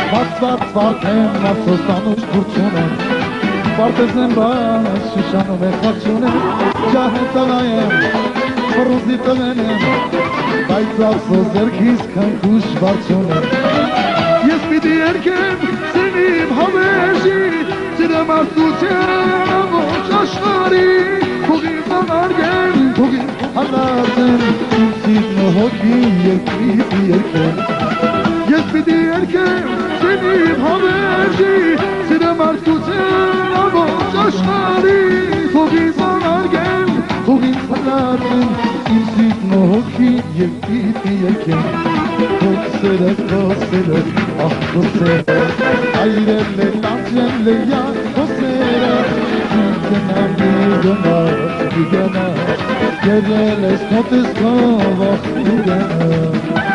Վարդեմ ապսոստանուչ կուրչուն եմ Վարդեզնեմ բաս շիշանում է խաղչուն եմ Ջահետանայ եմ, վրուզի տղեն եմ Բայց ապսոս ձերքիս քանքուշ վարչուն եմ Ես պիտի երկեմ սենիմ հավեժի Ձրեմ արդության ամոչ աշխարի Հողին ծանարգեմ, հողին հալածեմ Իմ սիրն ու հոգի երկրի երկեմ Ես պիտի երկեմ սենիմ հավեժի Ձրեմ արդության ամոչ աշխարի Հողին ծանարգեմ, հողին հալածեմ Իմ սիրն ու հոգի երկրի երկեմ Քոսերը, ահ քոսերը Այրել է, տանջել է յակ քոսերը Գնա, գերել ես մոտես քով ախ ու գնա